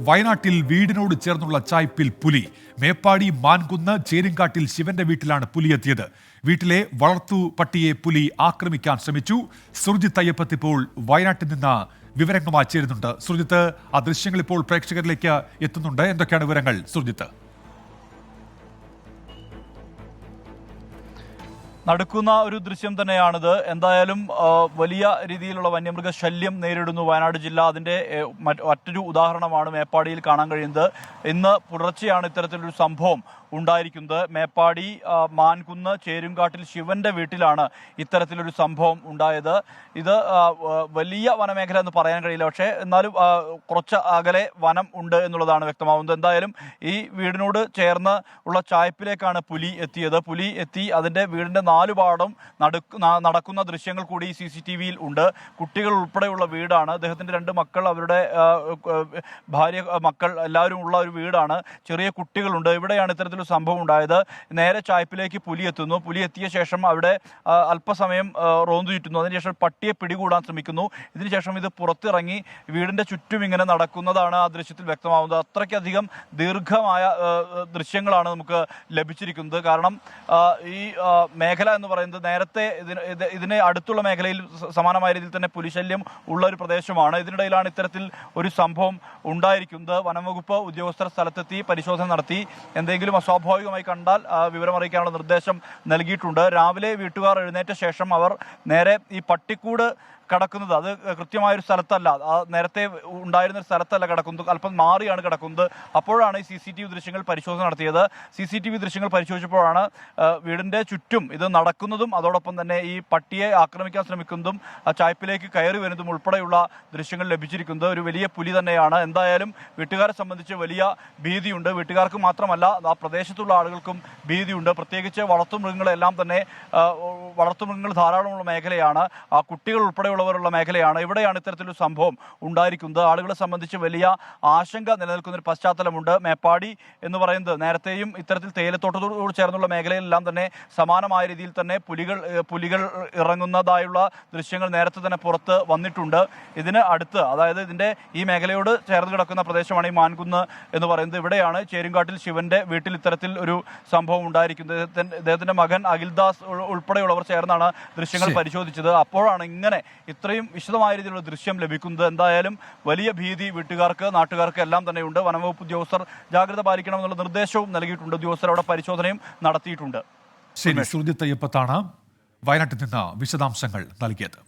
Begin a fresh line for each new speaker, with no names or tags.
വയനാട്ടിൽ വീടിനോട് ചേർന്നുള്ള ചായ്പിൽ പുലി. മേപ്പാടി മാൻകുന്ന് ചേരിങ്കാട്ടിൽ ശിവന്റെ വീട്ടിലാണ് പുലി എത്തിയത്. വീട്ടിലെ വളർത്തു പട്ടിയെ പുലി ആക്രമിക്കാൻ ശ്രമിച്ചു. സുർജിത്ത് അയ്യപ്പത്ത് ഇപ്പോൾ വയനാട്ടിൽ നിന്ന് വിവരങ്ങളുമായി ചേരുന്നുണ്ട്. സുർജിത്ത്, ആ ദൃശ്യങ്ങൾ ഇപ്പോൾ പ്രേക്ഷകരിലേക്ക് എത്തുന്നുണ്ട്. എന്തൊക്കെയാണ് വിവരങ്ങൾ സുർജിത്ത്?
നടക്കുന്ന ഒരു ദൃശ്യം തന്നെയാണിത്. എന്തായാലും വലിയ രീതിയിലുള്ള വന്യമൃഗ ശല്യം നേരിടുന്നു വയനാട് ജില്ല. അതിൻ്റെ മറ്റൊരു ഉദാഹരണമാണ് മേപ്പാടിയിൽ കാണാൻ കഴിയുന്നത്. ഇന്ന് പുലർച്ചെയാണ് ഇത്തരത്തിലൊരു സംഭവം ഉണ്ടായിരിക്കുന്നത്. മേപ്പാടി മാൻകുന്ന് ചേരുങ്കാട്ടിൽ ശിവന്റെ വീട്ടിലാണ് ഇത്തരത്തിലൊരു സംഭവം ഉണ്ടായത്. ഇത് വലിയ വനമേഖല എന്ന് പറയാൻ കഴിയില്ല, പക്ഷേ എന്നാലും കുറച്ച് അകലെ വനം ഉണ്ട് എന്നുള്ളതാണ് വ്യക്തമാവുന്നത്. എന്തായാലും ഈ വീടിനോട് ചേർന്ന് ഉള്ള ചായ്പിലേക്കാണ് പുലി എത്തിയത്. പുലി എത്തി അതിൻ്റെ വീടിൻ്റെ നാലുപാടും നടക്കുന്ന ദൃശ്യങ്ങൾ കൂടി CCTVയിൽ ഉണ്ട്. കുട്ടികൾ ഉൾപ്പെടെയുള്ള വീടാണ്. അദ്ദേഹത്തിൻ്റെ 2 മക്കൾ, അവരുടെ ഭാര്യ, മക്കൾ എല്ലാവരും ഉള്ള ഒരു വീടാണ്. ചെറിയ കുട്ടികളുണ്ട്. ഇവിടെയാണ് ഇത്തരത്തിൽ സംഭവം ഉണ്ടായത്. നേരെ ചായ്പിലേക്ക് പുലി എത്തുന്നു. പുലി എത്തിയ ശേഷം അവിടെ അല്പസമയം റോന്തു ചുറ്റുന്നു. അതിനുശേഷം പട്ടിയെ പിടികൂടാൻ ശ്രമിക്കുന്നു. ഇതിനുശേഷം ഇത് പുറത്തിറങ്ങി വീടിന്റെ ചുറ്റും ഇങ്ങനെ നടക്കുന്നതാണ് ആ ദൃശ്യത്തിൽ വ്യക്തമാവുന്നത്. അത്രയ്ക്കധികം ദീർഘമായ ദൃശ്യങ്ങളാണ് നമുക്ക് ലഭിച്ചിരിക്കുന്നത്. കാരണം ഈ മേഖല എന്ന് പറയുന്നത് നേരത്തെ ഇതിനെ അടുത്തുള്ള മേഖലയിൽ സമാനമായ രീതിയിൽ തന്നെ പുലിശല്യം ഉള്ള ഒരു പ്രദേശമാണ്. ഇതിനിടയിലാണ് ഇത്തരത്തിൽ ഒരു സംഭവം ഉണ്ടായിരിക്കുന്നത്. വനംവകുപ്പ് ഉദ്യോഗസ്ഥർ സ്ഥലത്തെത്തി പരിശോധന നടത്തി. എന്തെങ്കിലും അസ്വാഭാവികമായി കണ്ടാൽ വിവരം അറിയിക്കാനുള്ള നിർദ്ദേശം നൽകിയിട്ടുണ്ട്. രാവിലെ വീട്ടുകാർ എഴുന്നേറ്റ ശേഷം അവർ നേരെ ഈ പട്ടിക്കൂട് കിടക്കുന്നത് അത് കൃത്യമായൊരു സ്ഥലത്തല്ല, നേരത്തെ ഉണ്ടായിരുന്ന സ്ഥലത്തല്ല കിടക്കുന്നത്, അല്പം മാറിയാണ് കിടക്കുന്നത്. അപ്പോഴാണ് ഈ CCTV ദൃശ്യങ്ങൾ പരിശോധന നടത്തിയത്. CCTV ദൃശ്യങ്ങൾ പരിശോധിച്ചപ്പോഴാണ് വീടിൻ്റെ ചുറ്റും ഇത് നടക്കുന്നതും അതോടൊപ്പം തന്നെ ഈ പട്ടിയെ ആക്രമിക്കാൻ ശ്രമിക്കുന്നതും ചായ്പിലേക്ക് കയറി വരുന്നതും ഉൾപ്പെടെയുള്ള ദൃശ്യങ്ങൾ ലഭിച്ചിരിക്കുന്നത്. ഒരു വലിയ പുലി തന്നെയാണ്. എന്തായാലും വീട്ടുകാരെ സംബന്ധിച്ച് വലിയ ഭീതിയുണ്ട്. വീട്ടുകാർക്ക് മാത്രമല്ല, ആ പ്രദേശത്തുള്ള ആളുകൾക്കും ഭീതിയുണ്ട്. പ്രത്യേകിച്ച് വളർത്തുമൃഗങ്ങളെല്ലാം തന്നെ വളർത്തുമൃഗങ്ങൾ ധാരാളമുള്ള മേഖലയാണ്. ആ കുട്ടികൾ ഉൾപ്പെടെയുള്ളവരുള്ള മേഖലയാണ്. ഇവിടെയാണ് ഇത്തരത്തിലൊരു സംഭവം ഉണ്ടായിരിക്കുന്നത്. ആളുകളെ സംബന്ധിച്ച് വലിയ ആശങ്ക നിലനിൽക്കുന്ന ഒരു പശ്ചാത്തലമുണ്ട്. മേപ്പാടി എന്ന് പറയുന്നത് നേരത്തെയും ഇത്തരത്തിൽ തേയിലത്തോട്ടത്തോട് ചേർന്നുള്ള മേഖലയിലെല്ലാം തന്നെ സമാനമായ രീതിയിൽ തന്നെ പുലികൾ ഇറങ്ങുന്നതായുള്ള ദൃശ്യങ്ങൾ നേരത്തെ തന്നെ പുറത്ത് വന്നിട്ടുണ്ട്. ഇതിന് അടുത്ത്, അതായത് ഇതിൻ്റെ ഈ മേഖലയോട് ചേർന്ന് കിടക്കുന്ന പ്രദേശമാണ് ഈ മാൻകുന്ന് എന്ന് പറയുന്നത്. ഇവിടെയാണ് ചേരുങ്കാട്ടിൽ ശിവന്റെ വീട്ടിൽ ഇത്തരത്തിൽ ഒരു സംഭവം ഉണ്ടായിരിക്കുന്നത്. ഇദ്ദേഹത്തിൻ്റെ മകൻ അഖിൽദാസ് ഉൾപ്പെടെയുള്ളവർ ചേർന്നാണ് ദൃശ്യങ്ങൾ പരിശോധിച്ചത്. അപ്പോഴാണ് ഇങ്ങനെ ഇത്രയും വിശദമായ രീതിയിലുള്ള ദൃശ്യം ലഭിക്കുന്നത്. എന്തായാലും വലിയ ഭീതി വീട്ടുകാർക്ക്, നാട്ടുകാർക്ക് എല്ലാം തന്നെയുണ്ട്. വനംവകുപ്പ് ഉദ്യോഗസ്ഥർ ജാഗ്രത പാലിക്കണമെന്നുള്ള നിർദ്ദേശവും നൽകിയിട്ടുണ്ട്. ഉദ്യോഗസ്ഥർ അവിടെ പരിശോധനയും നടത്തിയിട്ടുണ്ട്.
ശരി, സുർജിത്ത് അയ്യപ്പത്താണ് വയനാട്ടിൽ നിന്ന് വിശദാംശങ്ങൾ നൽകിയത്.